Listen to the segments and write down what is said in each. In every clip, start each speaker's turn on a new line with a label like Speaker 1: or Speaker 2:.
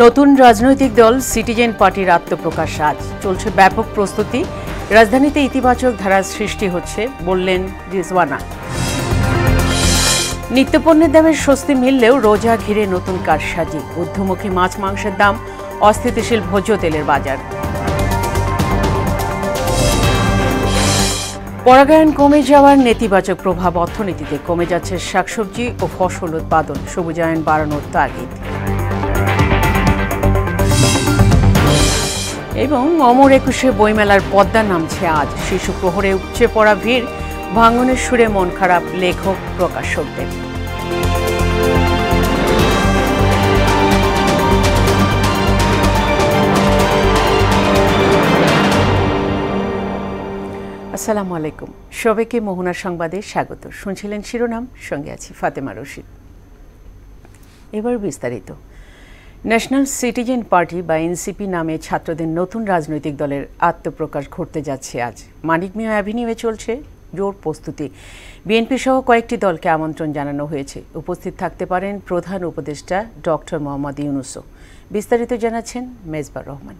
Speaker 1: নতুন রাজনৈতিক দল সিটিজেন পার্টির আত্মপ্রকাশ আজ চলছে ব্যাপক প্রস্তুতি। রাজধানীতে ইতিবাচক ধারার সৃষ্টি হচ্ছে বললেন রিজওয়ানা। নিত্যপণ্যের দামের স্বস্তি মিললেও রোজা ঘিরে নতুন কারসাজি। ঊর্ধ্বমুখী মাছ মাংসের দাম, অস্থিতিশীল ভোজ্য তেলের বাজার। পরাগায়ন কমে যাওয়ার নেতিবাচক প্রভাব অর্থনীতিতে। কমে যাচ্ছে শাকসবজি ও ফসল উৎপাদন। সবুজায়ন বাড়ানোর তাগিদ। এবং অমর একুশে বইমেলার পদ্মা নামছে আজ। শিশু প্রহরে উপচে পড়া ভিড়, ভাঙনের সুরে মন খারাপ লেখক প্রকাশকদের। আসসালামু আলাইকুম, সবাইকে মোহনা সংবাদে স্বাগত। শুনছিলেন শিরোনাম, সঙ্গে আছি ফাতেমা রশিদ। এবার বিস্তারিত। ন্যাশনাল সিটিজেন পার্টি বা এনসিপি নামে ছাত্রদের নতুন রাজনৈতিক দলের আত্মপ্রকাশ ঘটতে যাচ্ছে আজ। মানিক মিয়া অ্যাভিনিউয়ে চলছে জোর প্রস্তুতি। বিএনপি সহ কয়েকটি দলকে আমন্ত্রণ জানানো হয়েছে। উপস্থিত থাকতে পারেন প্রধান উপদেষ্টা ডক্টর মোহাম্মদ ইউনূসও। বিস্তারিত জানাচ্ছেন মেজবার রহমান।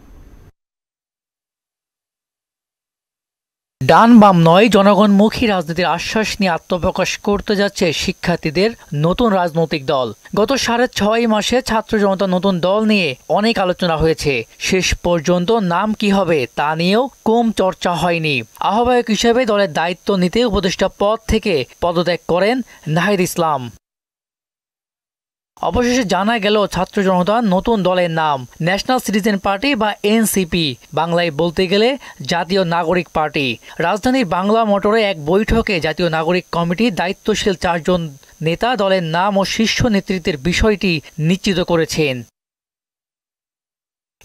Speaker 2: ডান বাম নয়, জনগণমুখী রাজনীতির আশ্বাস নিয়ে আত্মপ্রকাশ করতে যাচ্ছে শিক্ষার্থীদের নতুন রাজনৈতিক দল। গত 6.5 মাসে ছাত্র জনতা নতুন দল নিয়ে অনেক আলোচনা হয়েছে। শেষ পর্যন্ত নাম কি হবে তা নিয়েও কম চর্চা হয়নি। আহ্বায়ক হিসেবে দলের দায়িত্ব নিতে উপদেষ্টা পদ থেকে পদত্যাগ করেন নাহিদ ইসলাম। অবশেষে জানা গেল ছাত্র জনতার নতুন দলের নাম ন্যাশনাল সিটিজেন পার্টি বা এনসিপি, বাংলায় বলতে গেলে জাতীয় নাগরিক পার্টি। রাজধানীর বাংলা মোটরে এক বৈঠকে জাতীয় নাগরিক কমিটির দায়িত্বশীল 4 জন নেতা দলের নাম ও শীর্ষ নেতৃত্বের বিষয়টি নিশ্চিত করেছেন।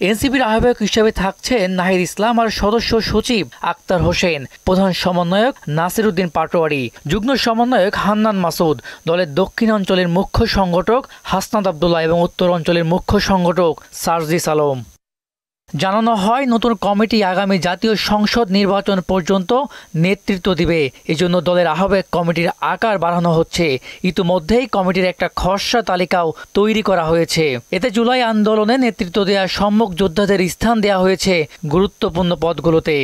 Speaker 2: এনসিপির আহ্বায়ক হিসেবে থাকছেন নাহিদ ইসলাম আর সদস্য সচিব আক্তার হোসেন, প্রধান সমন্বয়ক নাসির উদ্দিন পাটোয়ারি, যুগ্ম সমন্বয়ক হান্নান মাসুদ, দলের দক্ষিণ অঞ্চলের মুখ্য সংগঠক হাসনাত আবদুল্লাহ এবং উত্তর অঞ্চলের মুখ্য সংগঠক সার্জিস আলম। জানানো হয় নতুন কমিটি আগামী জাতীয় সংসদ নির্বাচন পর্যন্ত নেতৃত্ব দিবে। এজন্য দলের আহ্বায়ক কমিটির আকার বাড়ানো হচ্ছে। ইতিমধ্যেই কমিটির একটা খসড়া তালিকাও তৈরি করা হয়েছে। এতে জুলাই আন্দোলনে নেতৃত্ব দেওয়া সম্মুখ যোদ্ধাদের স্থান দেওয়া হয়েছে গুরুত্বপূর্ণ পদগুলোতে।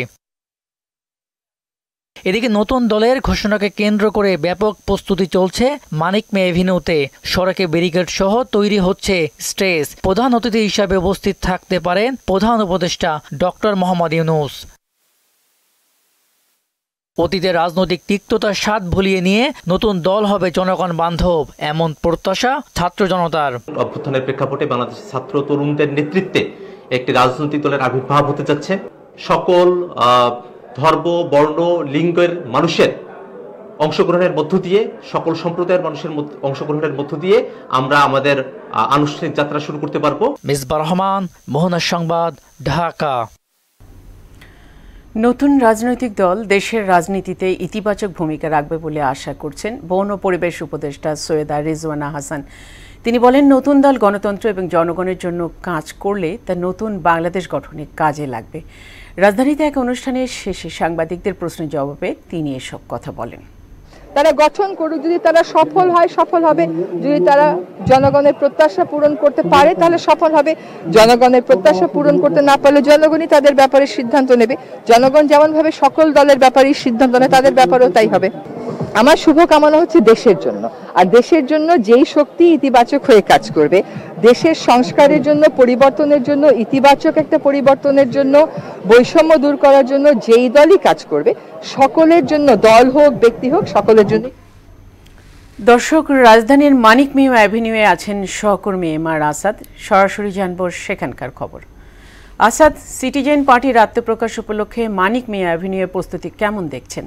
Speaker 2: এদিকে নতুন দলের ঘোষণাকে কেন্দ্র করে ব্যাপক প্রস্তুতি চলছে মানিক মিয়া এভিনিউতে। সড়কে ব্যারিকেড সহ তৈরি হচ্ছে স্টেজ। প্রধান অতিথি হিসাবে উপস্থিত থাকতে পারেন প্রধান উপদেষ্টা ডক্টর মোহাম্মদ ইউনূস। অতীতের রাজনৈতিক তিক্ততার স্বাদ ভুলিয়ে নিয়ে নতুন দল হবে জনগণ বান্ধব, এমন প্রত্যাশা ছাত্র জনতার।
Speaker 3: অভ্যুত্থানের প্রেক্ষাপটে বাংলাদেশের ছাত্র তরুণদের নেতৃত্বে একটি রাজনৈতিক দলের আবির্ভাব হতে যাচ্ছে। সকল ধর্ম, বর্ণ, লিঙ্গের মানুষের অংশগ্রহণের মধ্য দিয়ে, সকল সম্প্রদায়ের মানুষের অংশগ্রহণের মধ্য দিয়ে আমরা আমাদের আনুষ্ঠানিক যাত্রা শুরু করতে পারবো।
Speaker 2: মেজবার রহমান, মোহনা সংবাদ, ঢাকা।
Speaker 1: নতুন রাজনৈতিক দল দেশের রাজনীতিতে ইতিবাচক ভূমিকা রাখবে বলে আশা করছেন বন ও পরিবেশ উপদেষ্টা সৈয়দা রিজওয়ানা হাসান। তিনি বলেন, নতুন দল গণতন্ত্র এবং জনগণের জন্য কাজ করলে তা নতুন বাংলাদেশ গঠনে কাজে লাগবে। রাজধানীতে এক অনুষ্ঠানের শেষে সাংবাদিকদের প্রশ্নের জবাবে তিনি এসব কথা বলেন।
Speaker 4: তারা গঠন করুক, যদি তারা সফল হয় সফল হবে, যদি তারা জনগণের প্রত্যাশা পূরণ করতে পারে তাহলে সফল হবে। জনগণের প্রত্যাশা পূরণ করতে না পারলে জনগণই তাদের ব্যাপারে সিদ্ধান্ত নেবে। জনগণ যেমনভাবে সকল দলের ব্যাপারেই সিদ্ধান্ত নেয়, তাদের ব্যাপারেও তাই হবে। আমার শুভকামনা হচ্ছে দেশের জন্য, আর দেশের জন্য যেই শক্তি ইতিবাচক হয়ে কাজ করবে, দেশের সংস্কারের জন্য, পরিবর্তনের জন্য, ইতিবাচক একটা পরিবর্তনের জন্য, বৈষম্য দূর করার জন্য যেই দলই কাজ করবে, সকলের জন্য, দল হোক ব্যক্তি হোক, সকলের জন্য।
Speaker 1: দর্শক, রাজধানীর মানিক মিয়া অ্যাভিনিউয়ে আছেন সহকর্মী এমআর আসাদ। সরাসরি জানব সেখানকার খবর। আসাদ, সিটিজেন পার্টির আত্মপ্রকাশ উপলক্ষে মানিক মিয়া অ্যাভিনিউয়ে প্রস্তুতি কেমন দেখছেন?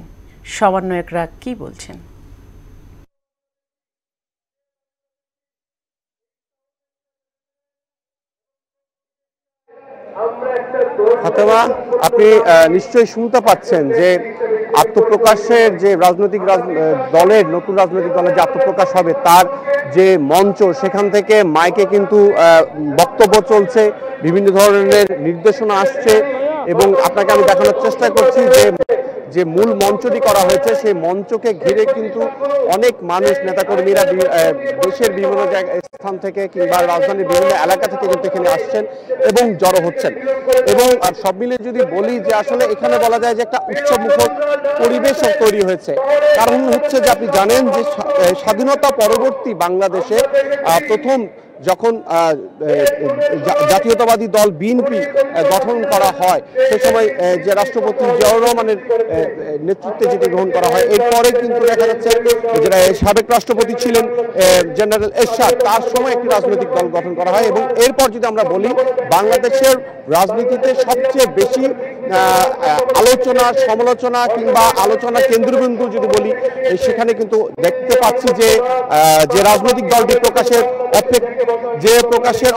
Speaker 1: সমন্বয়করা কি বলছেন?
Speaker 5: ফাতেমা, আপনি নিশ্চয়ই শুনতে পাচ্ছেন যে আত্মপ্রকাশের যে দলের নতুন রাজনৈতিক দলের যে আত্মপ্রকাশ হবে তার যে মঞ্চ, সেখান থেকে মাইকে কিন্তু বক্তব্য চলছে, বিভিন্ন ধরনের নির্দেশনা আসছে এবং আপনাকে আমি দেখানোর চেষ্টা করছি যে যে মূল মঞ্চটি করা হয়েছে সেই মঞ্চকে ঘিরে কিন্তু অনেক মানুষ নেতাকর্মীরা দেশের বিভিন্ন স্থান থেকে কিংবা রাজধানীর বিভিন্ন এলাকা থেকে কিন্তু এখানে আসছেন এবং জড়ো হচ্ছেন। এবং সব মিলে যদি বলি যে আসলে এখানে বলা যায় যে একটা উৎসবমুখর পরিবেশ তৈরি হয়েছে। কারণ হচ্ছে যে আপনি জানেন যে স্বাধীনতা পরবর্তী বাংলাদেশে প্রথম যখন জাতীয়তাবাদী দল বিএনপি গঠন করা হয় সে সময় যে রাষ্ট্রপতি জিয়াউর রহমানের নেতৃত্বে যেটি গ্রহণ করা হয়, এরপরে কিন্তু দেখা যাচ্ছে যেটা সাবেক রাষ্ট্রপতি ছিলেন জেনারেল এরশাদ, তার সময় একটি রাজনৈতিক দল গঠন করা হয়। এবং এরপর যদি আমরা বলি বাংলাদেশের রাজনীতিতে সবচেয়ে বেশি আলোচনা সমালোচনা কিংবা আলোচনা কেন্দ্রবিন্দু যদি বলি সেখানে কিন্তু দেখতে পাচ্ছি যে রাজনৈতিক দলটি প্রকাশের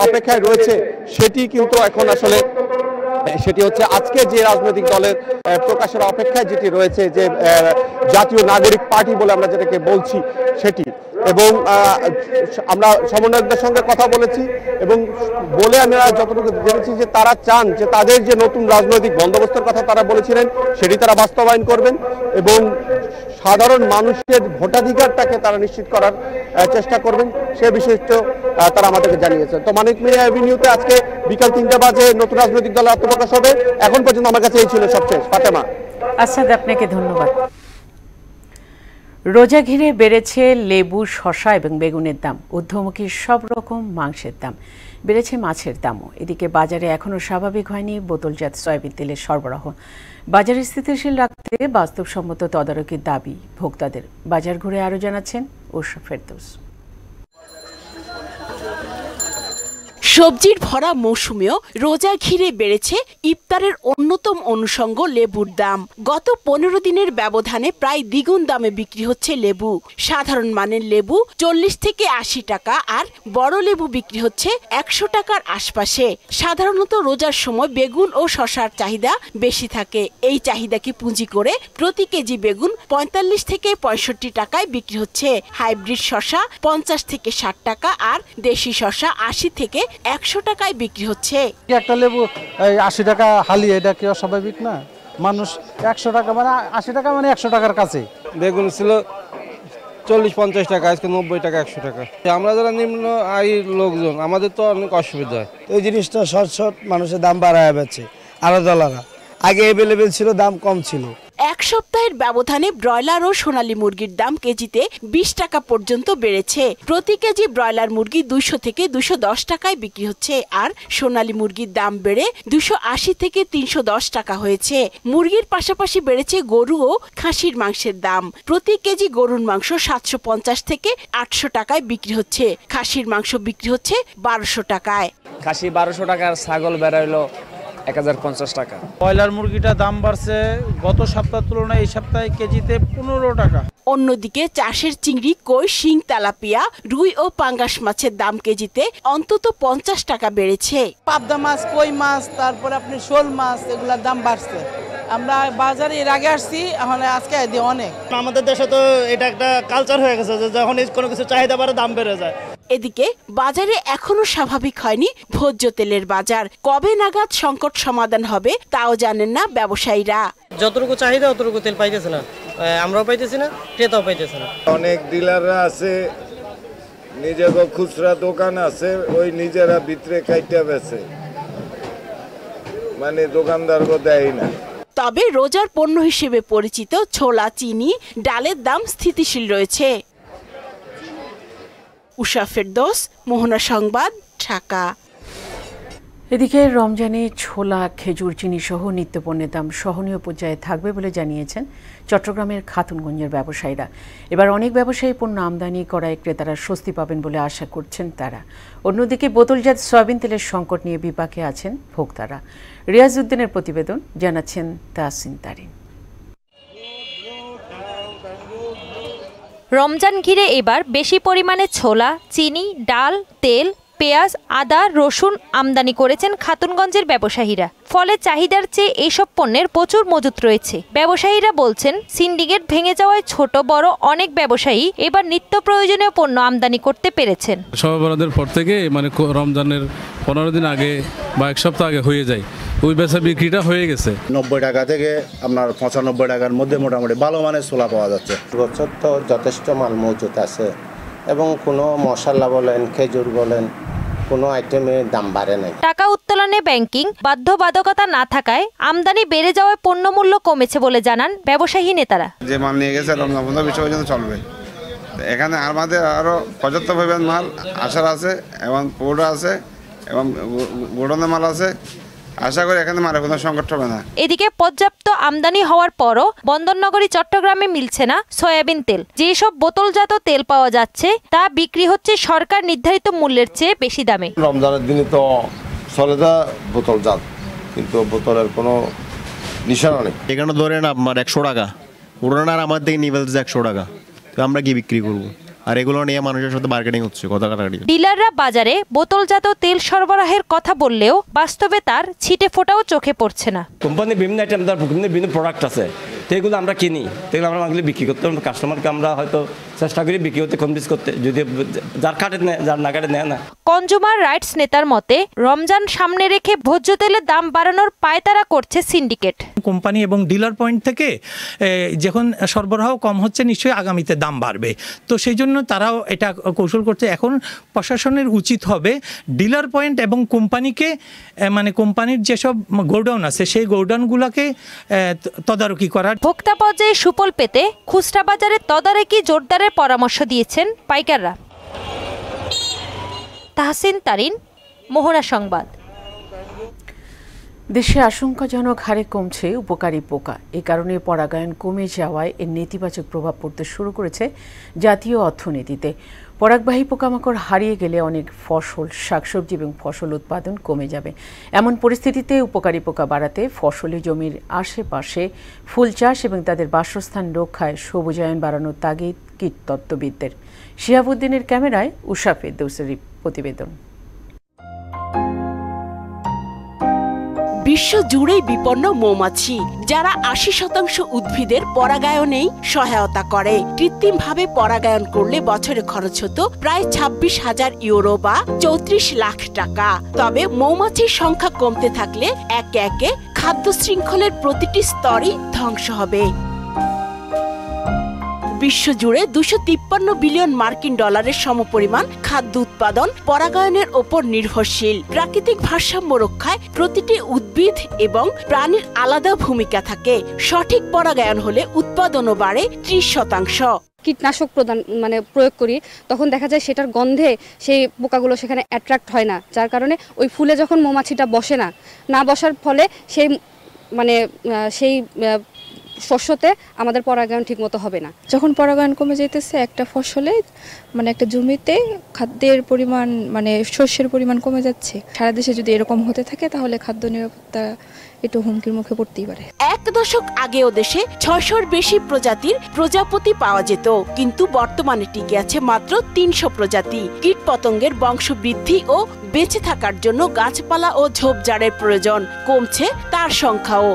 Speaker 5: অপেক্ষায় রয়েছে সেটি কিন্তু এখন আসলে সেটি হচ্ছে আজকে যে রাজনৈতিক দলের প্রকাশের অপেক্ষায় যেটি রয়েছে যে জাতীয় নাগরিক পার্টি বলে আমরা যেটাকে বলছি সেটি। এবং আমরা সমন্বয়কদের সঙ্গে কথা বলেছি এবং বলে আমরা যতটুকু জেনেছি যে তারা চান যে তাদের যে নতুন রাজনৈতিক বন্দোবস্তের কথা তারা বলেছিলেন সেটি তারা বাস্তবায়ন করবেন এবং সাধারণ মানুষের ভোটাধিকারটাকে তারা নিশ্চিত করার চেষ্টা করবেন সে বিষয়টি তারা আমাদেরকে জানিয়েছেন। তো মানিক মিয়া অ্যাভিনিউতে আজকে বিকাল 3টা বাজে নতুন রাজনৈতিক দলের আত্মপ্রকাশ হবে। এখন পর্যন্ত আমার কাছে এই ছিল সবশেষ। ফাতেমা।
Speaker 1: আসাদ, আপনাকে ধন্যবাদ। রোজা ঘিরে বেড়েছে লেবু, শসা এবং বেগুনের দাম, ঊর্ধ্বমুখী সব রকম মাংসের দাম, বেড়েছে মাছের দামও। এদিকে বাজারে এখনও স্বাভাবিক হয়নি বোতলজাত সয়াবিন তেলের সরবরাহ। বাজারে স্থিতিশীল রাখতে বাস্তবসম্মত তদারকির দাবি ভোক্তাদের। বাজার ঘুরে আরও জানাচ্ছেন উষা ফেরদৌস।
Speaker 6: সবজির ভরা মৌসুমেও রোজা ঘিরে বেড়েছে ইফতারের অন্যতম অনুষঙ্গ লেবুর দাম। গত 15 দিনের ব্যবধানে প্রায় দ্বিগুণ দামে বিক্রি হচ্ছে লেবু। সাধারণ মানের লেবু 40 থেকে 80 টাকা আর বড় লেবু বিক্রি হচ্ছে 100 টাকার আশপাশে। সাধারণত রোজার সময় বেগুন ও শসার চাহিদা বেশি থাকে। এই চাহিদাকে পুঁজি করে প্রতি কেজি বেগুন 45 থেকে 65 টাকায় বিক্রি হচ্ছে। হাইব্রিড শসা 50 থেকে 60 টাকা আর দেশি শসা 80 থেকে 100 টাকায় বিক্রি হচ্ছে।
Speaker 7: একটা লেবু 80 টাকা হালি, এটা কি অস্বাভাবিক না? মানুষ 100 টাকা মানে 80 টাকা মানে 100 টাকার কাছে।
Speaker 8: বেগুন ছিল 40-50 টাকা, আজকে 90 টাকা 100 টাকা। আমরা যারা নিম্ন আয়ের লোকজন আমাদের তো অনেক অসুবিধা হয়।
Speaker 9: এই জিনিসটা শর্ট মানুষের দাম বাড়ায় যাচ্ছে। আলাদা আগে অ্যাভেলেবেল ছিল, দাম কম ছিল।
Speaker 6: এক সপ্তাহের ব্যবধানে ব্রয়লার ও সোনালী মুরগির দাম কেজিতে 20 টাকা পর্যন্ত বেড়েছে। প্রতি কেজি ব্রয়লার মুরগি 200 থেকে 210 টাকায় বিক্রি হচ্ছে আর সোনালী মুরগির দাম বেড়ে 280 থেকে 310 টাকা হয়েছে। মুরগির পাশাপাশি বেড়েছে গরু ও খাসির মাংসের দাম। প্রতি কেজি গরুর মাংস 750 থেকে 800 টাকায় বিক্রি হচ্ছে। খাসির মাংস বিক্রি হচ্ছে 1200 টাকায়।
Speaker 10: খাসি 1200 টাকার, ছাগল বেড়াইলো 1050 টাকা।
Speaker 7: ব্রয়লার মুরগিটা দাম বাড়ছে গত সপ্তাহের তুলনায় এই সপ্তাহে কেজিতে 15 টাকা।
Speaker 6: অন্যদিকে চাষের চিংড়ি, কই, শিং, তেলাপিয়া, রুই ও পাঙ্গাস মাছের দাম কেজিতে অন্তত 50 টাকা বেড়েছে।
Speaker 11: পাবদা মাছ, কই মাছ, তারপরে আপনি শোল মাছ, এগুলোর দাম বাড়ছে। আমরা বাজারে এর আগে আসছি, এখন আজকে অনেক।
Speaker 12: আমাদের দেশে তো এটা একটা কালচার হয়ে গেছে যে যখন কোনো কিছু চাহিদা বাড়ে দাম বেড়ে যায়।
Speaker 6: এদিকে বাজারে এখনো স্বাভাবিক হয়নি ভোজ্য তেলের বাজার। কবে নাগাদ সংকট সমাধান হবে তাও জানেন না ব্যবসায়ীরা।
Speaker 12: যতটুকু চাহিদা অতটুকু তেল পাইতেছে না, আমরাও পাইতেছি না, ক্রেতাও পাইতেছে না।
Speaker 13: অনেক ডিলাররা আছে, নিজেদের খুচরা দোকান আছে, ওই নিজেরা ভিতরে কাইটা বেচে, মানে দোকানদারকে দেয় না।
Speaker 6: তবে রোজার পণ্য হিসেবে পরিচিত ছোলা, চিনি, ডালের দাম স্থিতিশীল রয়েছে। উষা ফেরদৌস, মোহনা সংবাদ, ঢাকা।
Speaker 1: এদিকে রমজানে ছোলা, খেজুর, চিনি সহ নিত্যপণ্যের দাম সহনীয় পর্যায়ে থাকবে বলে জানিয়েছেন চট্টগ্রামের খাতুনগঞ্জের ব্যবসায়ীরা। এবার অনেক ব্যবসায়ী পণ্য আমদানি করায় ক্রেতারা স্বস্তি পাবেন বলে আশা করছেন তারা। অন্যদিকে বোতলজাত সয়াবিন তেলের সংকট নিয়ে বিপাকে আছেন ভোক্তারা। রিয়াজ উদ্দিনের প্রতিবেদন, জানাচ্ছেন তাসিন তারিন।
Speaker 14: রমজান ঘিরে এবার বেশি পরিমাণে ছোলা, চিনি, ডাল, তেল, পেঁয়াজ, আদা, রসুন আমদানি করেছেন খাতুনগঞ্জের ব্যবসায়ীরা। ফলে চাহিদার চেয়ে এইসব পণ্যের প্রচুর মজুত রয়েছে। ব্যবসায়ীরা বলছেন, সিন্ডিকেট ভেঙে যাওয়ায় ছোট বড় অনেক ব্যবসায়ী এবার নিত্য প্রয়োজনীয় পণ্য আমদানি করতে পেরেছেন।
Speaker 15: শবে বরাতের পর থেকে মানে রমজানের 15 দিন আগে বা এক সপ্তাহ আগে হয়ে যায়, ওই বেচা বিক্রিটা হয়ে গেছে।
Speaker 16: 90 টাকা থেকে আপনার 95 টাকার মধ্যে মোটামুটি ভালো মানের ছোলা পাওয়া যাচ্ছে।
Speaker 17: বছর তো যথেষ্ট মাল মজুত আছে এবং কোনো মশলা বলেন খেজুর বলেন কোনো আইটেমের দাম বাড়ে নাই।
Speaker 14: টাকা উত্তোলনে ব্যাংকিং বাধ্যবাধকতা না থাকায় আমদানি বেড়ে যাওয়ায় পণ্যমূল্য কমেছে বলে জানান ব্যবসায়ী নেতারা।
Speaker 18: যে মাল নিয়ে গেছে রমজান বন্ধ বিষয় পর্যন্ত চলবে, এখানে আমাদের আরও পর্যাপ্ত পরিমাণ মাল আসার আছে এবং পৌডার আছে এবং গোডাউনের মাল আছে। আশা করি এখানে মালের কোনো সংকট হবে না।
Speaker 14: এদিকে পর্যাপ্ত আমদানি হওয়ার পরও বন্দরনগরী চট্টগ্রামে মিলছে না সয়াবিন তেল। যেসব বোতলজাত তেল পাওয়া যাচ্ছে তা বিক্রি হচ্ছে সরকার নির্ধারিত মূল্যের চেয়ে বেশি দামে।
Speaker 19: রমজানের দিনে তো চলেদা বোতলজাত, কিন্তু বোতলের কোনো নিশানা নেই।
Speaker 20: এখানে ধরেন আপনার 100 টাকা, পুরোনার আমার থেকে নিয়ে ফেলছে 100 টাকা, তো আমরা কি বিক্রি করবো? আর এগুলো নিয়ে মানুষের সাথে মার্কেটিং হচ্ছে, কথা কাটাকাটি।
Speaker 14: ডিলাররা বাজারে বোতলজাত তেল সরবরাহের কথা বললেও বাস্তবে তার ছিটে ফোটাও চোখে পড়ছে না।
Speaker 21: কোম্পানির বিভিন্ন আইটেম, বিভিন্ন প্রোডাক্ট আছে, তো এগুলো আমরা কিনি, এগুলো আমরা মাগলে বিক্রি করতে কাস্টমারকে আমরা হয়তো চেষ্টা করি বিক্রি করতে, কনভিন্স করতে, যদি যার কাটে নেয়, যার না কাটে নেয় না।
Speaker 14: কনজুমার রাইটস নেতার মতে রমজান সামনে রেখে ভোজ্য তেলের দাম বাড়ানোর পায়তারা করছে সিন্ডিকেট।
Speaker 22: কোম্পানি এবং ডিলার পয়েন্ট থেকে যখন সরবরাহ কম হচ্ছে, নিশ্চয়ই আগামীতে দাম বাড়বে, তো সেই জন্য তারাও এটা কৌশল করছে। এখন প্রশাসনের উচিত হবে ডিলার পয়েন্ট এবং কোম্পানিকে, মানে কোম্পানির যেসব গোডাউন আছে সেই গোডাউনগুলোকে তদারকি করার।
Speaker 14: ভোক্তা পর্যায়ে সুফল পেতে খুচরা বাজারে তদারকি জোরদারের পরামর্শ দিয়েছেন পাইকাররা। তাহসিন তারিন, মোহনা সংবাদ।
Speaker 1: দেশে আশঙ্কাজনক হারে কমছে উপকারী পোকা। এ কারণে পরাগায়ন কমে যাওয়ায় এর নেতিবাচক প্রভাব পড়তে শুরু করেছে জাতীয় অর্থনীতিতে। পরাগবাহী পোকামাকড় হারিয়ে গেলে অনেক ফসল, শাকসবজি এবং ফসল উৎপাদন কমে যাবে। এমন পরিস্থিতিতে উপকারী পোকা বাড়াতে ফসলি জমির আশেপাশে ফুল চাষ এবং তাদের বাসস্থান রক্ষায় সবুজায়ন বাড়ানোর তাগিদ কীটতত্ত্ববিদদের। শিহাবুদ্দিনের ক্যামেরায় উষা ফেরদৌসের প্রতিবেদন।
Speaker 6: বিশ্ব জুড়েই বিপন্ন মৌমাছি, যারা 80% উদ্ভিদের পরাগায়নেই সহায়তা করে। কৃত্রিমভাবে পরাগায়ন করলে বছরে খরচ হতো প্রায় 26,000 ইউরো বা 34 লাখ টাকা। তবে মৌমাছির সংখ্যা কমতে থাকলে একে একে খাদ্য শৃঙ্খলের প্রতিটি স্তরই ধ্বংস হবে। বিশ্বজুড়ে 253 বিলিয়ন মার্কিন ডলারের সমপরিমাণ খাদ্য উৎপাদন পরাগায়নের ওপর নির্ভরশীল। প্রাকৃতিক ভারসাম্য রক্ষায় প্রতিটি উদ্ভিদ এবং প্রাণীর আলাদা ভূমিকা থাকে। সঠিক পরাগায়ন হলে উৎপাদনও বাড়ে 30%।
Speaker 23: কীটনাশক প্রয়োগ করি, তখন দেখা যায় সেটার গন্ধে সেই পোকাগুলো সেখানে অ্যাট্রাক্ট হয় না, যার কারণে ওই ফুলে যখন মৌমাছিটা বসে না বসার ফলে সেই শস্যতে আমাদের পরাগায়ন ঠিকমতো হবে না।
Speaker 24: যখন পরাগায়ন কমে যেতেছে একটা ফসলে, একটা জমিতে খাদ্যের পরিমাণ, শস্যের পরিমাণ কমে যাচ্ছে। সারা দেশে যদি এরকম হতে থাকে তাহলে খাদ্য নিরাপত্তা একটু হুমকির মুখে পড়তেই পারে।
Speaker 6: 1 দশক আগেও দেশে 600-র বেশি প্রজাতির প্রজাপতি পাওয়া যেত, কিন্তু বর্তমানে টিকে আছে মাত্র 300 প্রজাতি। কীটপতঙ্গের বংশবৃদ্ধি ও বেঁচে থাকার জন্য গাছপালা ও ঝোপঝাড়ের প্রয়োজন, কমছে তার সংখ্যাও।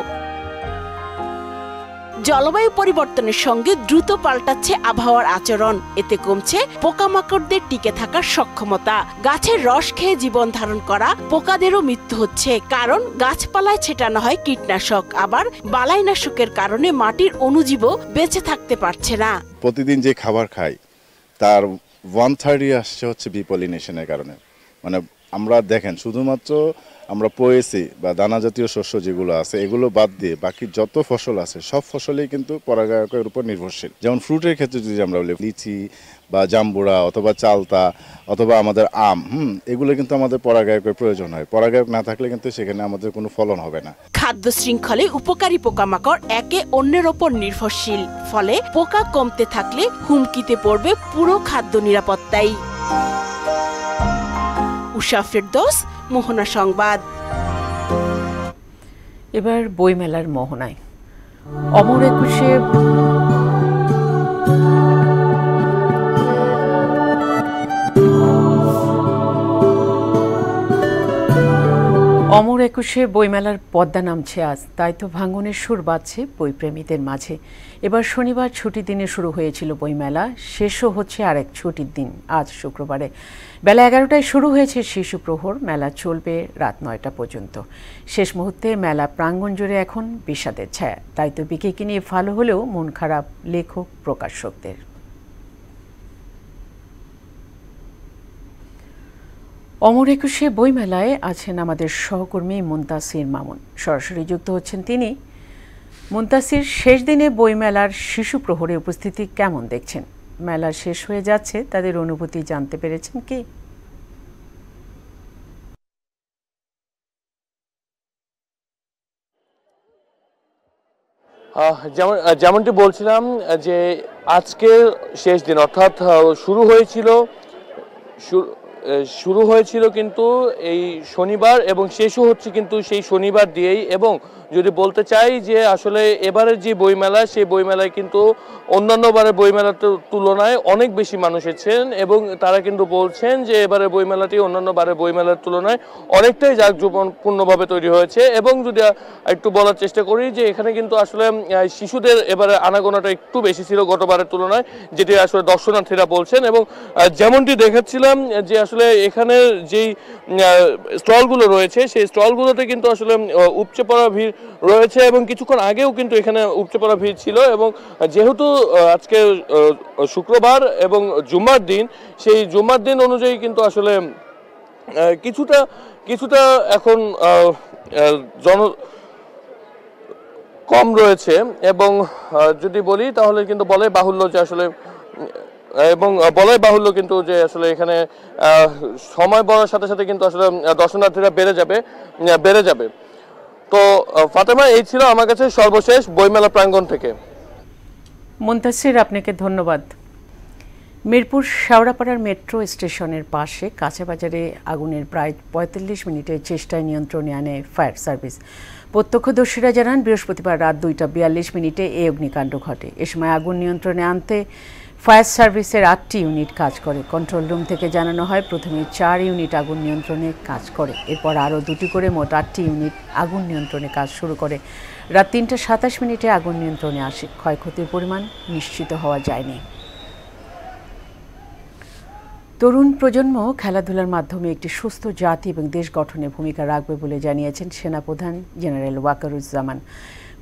Speaker 6: জলবায়ু পরিবর্তনের সঙ্গে দ্রুত পাল্টাচ্ছে আবহাওয়ার আচরণ, এতে কমছে পোকামাকড়দের টিকে থাকার সক্ষমতা। গাছের রস খেয়ে জীবন ধারণ করা পোকাদেরও মৃত্যু হচ্ছে, কারণ গাছপালায় ছেটানো হয় কীটনাশক। আবার বালাইনাশকের কারণে মাটির অণুজীবও বেঁচে থাকতে পারছে না।
Speaker 25: প্রতিদিন যে খাবার খাই তার 1/3 আসছে হচ্ছে বিপলিনেশনের কারণে। আমরা দেখেন, শুধুমাত্র আমরা পোয়েসি বা দানা জাতীয় শস্য যেগুলো আছে এগুলো বাদ দিয়ে বাকি যত ফসল আছে সব ফসলেই কিন্তু পরাগায়কের উপর নির্ভরশীল। যেমন ফ্রুটের ক্ষেত্রে যদি আমরা বলি, লিচি বা জাম্বুরা অথবা চালতা অথবা আমাদের আম, এগুলো কিন্তু আমাদের পরাগায়কের প্রয়োজন হয়। পরাগায়ক না থাকলে কিন্তু সেখানে আমাদের কোনো ফলন হবে না।
Speaker 6: খাদ্য শৃঙ্খলে উপকারী পোকামাকড় একে অন্যের ওপর নির্ভরশীল, ফলে পোকা কমতে থাকলে হুমকিতে পড়বে পুরো খাদ্য নিরাপত্তাই। উষা ফেরদৌস, মোহনা সংবাদ।
Speaker 1: এবার বইমেলার মোহনায় অমর একুশে অমর একুশে বইমেলার পদ্মা নামছে আজ, তাই তো ভাঙনের সুর বাজছে বইপ্রেমীদের মাঝে। এবার শনিবার ছুটির দিনে শুরু হয়েছিল বইমেলা, শেষও হচ্ছে আরেক ছুটির দিন আজ শুক্রবারে। বেলা 11টায় শুরু হয়েছে শিশু প্রহর, মেলা চলবে রাত 9টা পর্যন্ত। শেষ মুহূর্তে মেলা প্রাঙ্গণ জুড়ে এখন বিষাদের ছায়া, তাই তো বিকেকে নিয়ে ভালো হলেও মন খারাপ লেখক প্রকাশকদের। অমর একুশে বইমেলায় আছেন আমাদের সহকর্মী মুনতাসির মামুন, সরাসরি যুক্ত হচ্ছেন তিনি। মুনতাসির, শেষ দিনে বইমেলার শিশু প্রহরে উপস্থিতি কেমন দেখছেন? মেলা শেষ হয়ে যাচ্ছে, তাদের অনুভূতি জানতে পেরেছেন কি?
Speaker 2: যেমনটি বলছিলাম যে আজকের শেষ দিন, অর্থাৎ শুরু হয়েছিল কিন্তু এই শনিবার এবং শেষও হচ্ছে কিন্তু সেই শনিবার দিয়েই। এবং যদি বলতে চাই যে আসলে এবারের যে বইমেলা, সেই বইমেলায় কিন্তু অন্যান্য বারের বইমেলার তুলনায় অনেক বেশি মানুষ এসেছেন এবং তারা কিন্তু বলছেন যে এবারের বইমেলাটি অন্যান্য বারের বইমেলার তুলনায় অনেকটাই জাঁকজমকপূর্ণভাবে তৈরি হয়েছে। এবং যদি একটু বলার চেষ্টা করি যে এখানে কিন্তু আসলে শিশুদের এবারে আনাগোনাটা একটু বেশি ছিল গতবারের তুলনায়, যেটি আসলে দর্শনার্থীরা বলছেন। এবং যেমনটি দেখাচ্ছিলাম যে আসলে এখানে যেই স্টলগুলো রয়েছে, সেই স্টলগুলোতে কিন্তু আসলে উপচে পড়া ভিড় রয়েছে এবং কিছুক্ষণ আগেও কিন্তু এখানে উপচে পড়া ভিড় ছিল। এবং যেহেতু আজকে শুক্রবার এবং জুম্মার দিন, সেই জুম্মার দিন অনুযায়ী কিন্তু আসলে কিছুটা এখন কম রয়েছে। এবং যদি বলি তাহলে কিন্তু বলাই বাহুল্য যে আসলে এখানে সময় বাড়ার সাথে সাথে কিন্তু আসলে দর্শনার্থীরা বেড়ে যাবে। তো ফাতেমা, এই ছিল আমার কাছে সর্বশেষ বইমেলা প্রাঙ্গণ থেকে।
Speaker 1: মুনতাসির, আপনাকে ধন্যবাদ। মিরপুর শেওড়াপাড়ার মেট্রো স্টেশনের পাশে কাঁচাবাজারে আগুনের প্রায় 45 মিনিটের চেষ্টায় নিয়ন্ত্রণে আনে ফায়ার সার্ভিস। প্রত্যক্ষদর্শীরা জানান বৃহস্পতিবার রাত 2টা 42 মিনিটে এই অগ্নিকাণ্ড ঘটে। এ সময় আগুন নিয়ন্ত্রণে আনতে ফায়ার সার্ভিসের 8টি ইউনিট কাজ করে। কন্ট্রোল রুম থেকে জানানো হয় প্রথমে 4 ইউনিট আগুন নিয়ন্ত্রণে কাজ করে, এরপর আরও 2টি করে মোট 8টি ইউনিট আগুন নিয়ন্ত্রণে কাজ শুরু করে। রাত 3টা 27 মিনিটে আগুন নিয়ন্ত্রণে আসে। ক্ষয়ক্ষতির পরিমাণ নিশ্চিত হওয়া যায়নি। তরুণ প্রজন্ম খেলাধুলার মাধ্যমে একটি সুস্থ জাতি এবং দেশ গঠনে ভূমিকা রাখবে বলে জানিয়েছেন সেনাপ্রধান জেনারেল ওয়াকারুজ্জামান।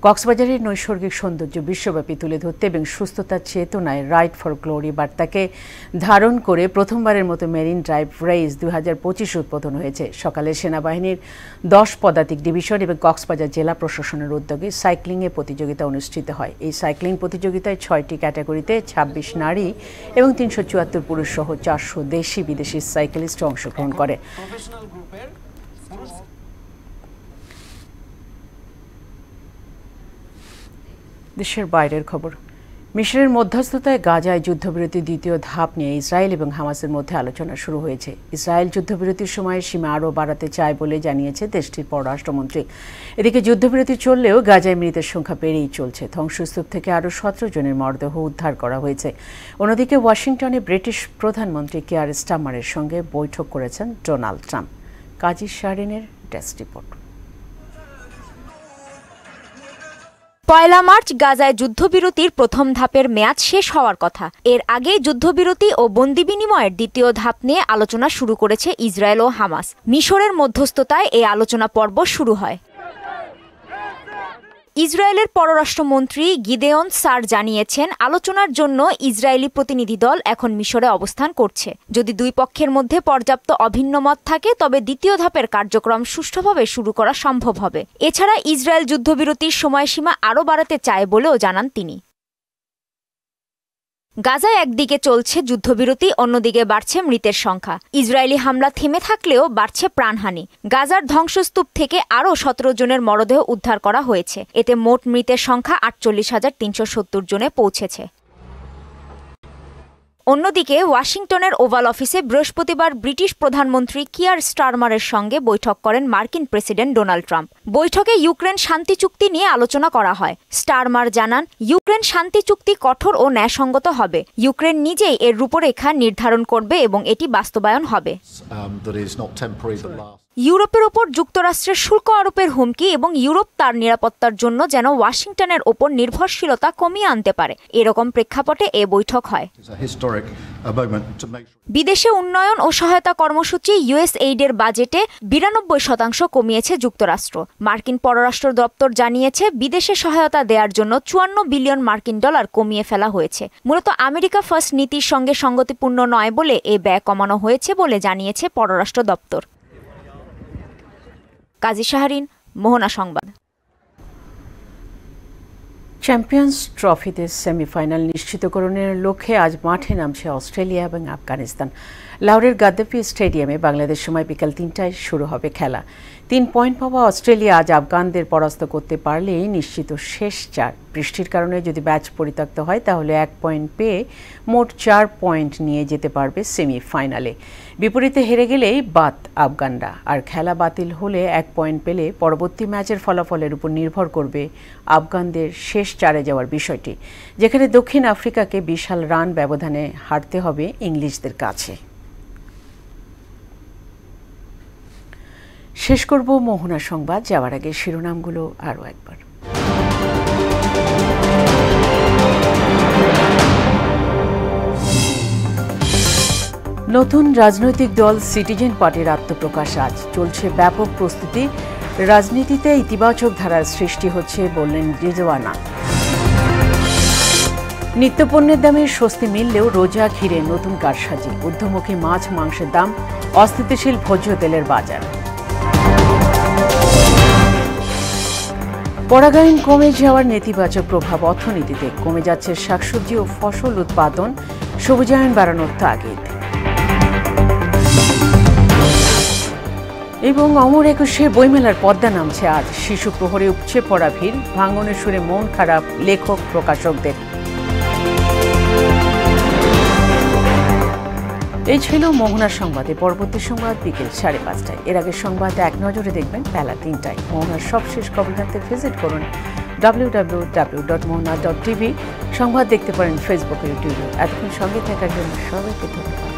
Speaker 1: কক্সবাজারের নৈসর্গিক সৌন্দর্য বিশ্বব্যাপী তুলে ধরতে এবং সুস্থতার চেতনায় রাইড ফর গ্লোরি বার্তাকে ধারণ করে প্রথমবারের মতো মেরিন ড্রাইভ রেস 2025 উদ্বোধন হয়েছে। সকালে সেনাবাহিনীর 10 পদাতিক ডিভিশন এবং কক্সবাজার জেলা প্রশাসনের উদ্যোগে সাইক্লিংয়ে প্রতিযোগিতা অনুষ্ঠিত হয়। এই সাইক্লিং প্রতিযোগিতায় 6টি ক্যাটাগরিতে 26 নারী এবং 374 পুরুষ সহ 400 দেশি বিদেশি সাইকেলিস্ট অংশগ্রহণ করে। দেশের বাইরের খবর। মিশরের মধ্যস্থতায় গাজায় যুদ্ধবিরতির দ্বিতীয় ধাপ নিয়ে ইসরায়েল এবং হামাসের মধ্যে আলোচনা শুরু হয়েছে। ইসরায়েল যুদ্ধবিরতির সময় সীমা আরও বাড়াতে চায় বলে জানিয়েছে দেশটির পররাষ্ট্রমন্ত্রী। এদিকে যুদ্ধবিরতি চললেও গাজায় মৃতের সংখ্যা বেড়েই চলছে। ধ্বংসস্তূপ থেকে আরও 17 জনের মরদেহ উদ্ধার করা হয়েছে। অন্যদিকে ওয়াশিংটনে ব্রিটিশ প্রধানমন্ত্রী কিয়ার স্টারমারের সঙ্গে বৈঠক করেছেন ডোনাল্ড ট্রাম্প। কাজী শাহরিনের ডেস্ক রিপোর্ট।
Speaker 14: 1 মার্চ গাজায় যুদ্ধবিরতির প্রথম ধাপের মেয়াদ শেষ হওয়ার কথা। এর আগেই যুদ্ধবিরতি ও বন্দি বিনিময়ের দ্বিতীয় ধাপ নিয়ে আলোচনা শুরু করেছে ইসরায়েল ও হামাস। মিশরের মধ্যস্থতায় এই আলোচনা পর্ব শুরু হয়। ইসরায়েলের পররাষ্ট্রমন্ত্রী গিদেওন সার জানিয়েছেন, আলোচনার জন্য ইসরায়েলি প্রতিনিধি দল এখন মিশরে অবস্থান করছে। যদি দুই পক্ষের মধ্যে পর্যাপ্ত অভিন্ন মত থাকে তবে দ্বিতীয় ধাপের কার্যক্রম সুষ্ঠুভাবে শুরু করা সম্ভব হবে। এছাড়া ইসরায়েল যুদ্ধবিরতির সময়সীমা আরও বাড়াতে চায় বলেও জানান তিনি। গাজায় একদিকে চলছে যুদ্ধবিরতি, অন্যদিকে বাড়ছে মৃতের সংখ্যা। ইসরায়েলি হামলা থেমে থাকলেও বাড়ছে প্রাণহানি। গাজার ধ্বংসস্তূপ থেকে আরও 17 জনের মরদেহ উদ্ধার করা হয়েছে। এতে মোট মৃতের সংখ্যা 48,370 জনে পৌঁছেছে। অন্যদিকে ওয়াশিংটনের ওভাল অফিসে বৃহস্পতিবার ব্রিটিশ প্রধানমন্ত্রী কিয়ার স্টারমারের সঙ্গে বৈঠক করেন মার্কিন প্রেসিডেন্ট ডোনাল্ড ট্রাম্প। বৈঠকে ইউক্রেন শান্তি চুক্তি নিয়ে আলোচনা করা হয়। স্টারমার জানান, ইউক্রেন শান্তি চুক্তি কঠোর ও ন্যায়সঙ্গত হবে। ইউক্রেন নিজেই এর রূপরেখা নির্ধারণ করবে এবং এটি বাস্তবায়ন হবে। ইউরোপের ওপর যুক্তরাষ্ট্রের শুল্ক আরোপের হুমকি এবং ইউরোপ তার নিরাপত্তার জন্য যেন ওয়াশিংটনের ওপর নির্ভরশীলতা কমিয়ে আনতে পারে, এরকম প্রেক্ষাপটে এ বৈঠক হয়। বিদেশে উন্নয়ন ও সহায়তা কর্মসূচি ইউএসএইডের বাজেটে 92% কমিয়েছে যুক্তরাষ্ট্র। মার্কিন পররাষ্ট্র দপ্তর জানিয়েছে বিদেশে সহায়তা দেওয়ার জন্য 54 বিলিয়ন মার্কিন ডলার কমিয়ে ফেলা হয়েছে। মূলত আমেরিকা ফার্স্ট নীতির সঙ্গে সঙ্গতিপূর্ণ নয় বলে এ ব্যয় কমানো হয়েছে বলে জানিয়েছে পররাষ্ট্র দপ্তর। কাজী শাহরিন, মোহনা সংবাদ।
Speaker 1: চ্যাম্পিয়ন্স ট্রফিতে সেমিফাইনাল নিশ্চিতকরণের লক্ষ্যে আজ মাঠে নামছে অস্ট্রেলিয়া এবং আফগানিস্তান। লাহোরের গাদ্দাফি স্টেডিয়ামে বাংলাদেশ সময় বিকাল 3টায় শুরু হবে খেলা। 3 পয়েন্ট পাওয়া অস্ট্রেলিয়া আজ আফগানদের পরাস্ত করতে পারলেই নিশ্চিত শেষ 4। বৃষ্টির কারণে যদি ম্যাচ পরিত্যক্ত হয় তাহলে 1 পয়েন্ট পেয়ে মোট 4 পয়েন্ট নিয়ে যেতে পারবে সেমিফাইনালে। বিপরীতে হেরে গেলেই বাদ আফগানরা, আর খেলা বাতিল হলে 1 পয়েন্ট পেলে পরবর্তী ম্যাচের ফলাফলের উপর নির্ভর করবে আফগানদের শেষ 4-এ যাওয়ার বিষয়টি, যেখানে দক্ষিণ আফ্রিকাকে বিশাল রান ব্যবধানে হারতে হবে ইংলিশদের কাছে। শেষ করব মোহনা সংবাদ, যাওয়ার আগে শিরোনামগুলো আরও একবার। নতুন রাজনৈতিক দল সিটিজেন পার্টির আত্মপ্রকাশ আজ। চলছে ব্যাপক প্রস্তুতি, রাজনীতিতে ইতিবাচক ধারার সৃষ্টি হচ্ছে বললেন রিজওয়ানা। নিত্যপণ্যের দামে স্বস্তি মিললেও রোজা ঘিরে নতুন কারসাজি, ঊর্ধ্বমুখী মাছ মাংসের দাম, অস্থিতিশীল ভোজ্য তেলের বাজার। পরাগায়ন কমে যাওয়ার নেতিবাচক প্রভাব অর্থনীতিতে, কমে যাচ্ছে শাকসবজি ও ফসল উৎপাদন, সবুজায়ন বাড়ানোর তাগিদ। এবং অমর একুশে বইমেলার পদ্মা নামছে আজ। শিশু প্রহরে উপচে পড়া ভিড়, ভাঙনের সুরে মন খারাপ লেখক প্রকাশকদের। এই ছিল মোহনার সংবাদে। পরবর্তী সংবাদ বিকেল 5:30টায়। এর আগে সংবাদ এক নজরে দেখবেন বেলা 3টায়। মোহনার সবশেষ খবর জানতে ভিজিট করুন www.mohana.tv। সংবাদ দেখতে পারেন ফেসবুক ও ইউটিউবে। এতক্ষণ সঙ্গে থাকার জন্য সবাইকে ধন্যবাদ।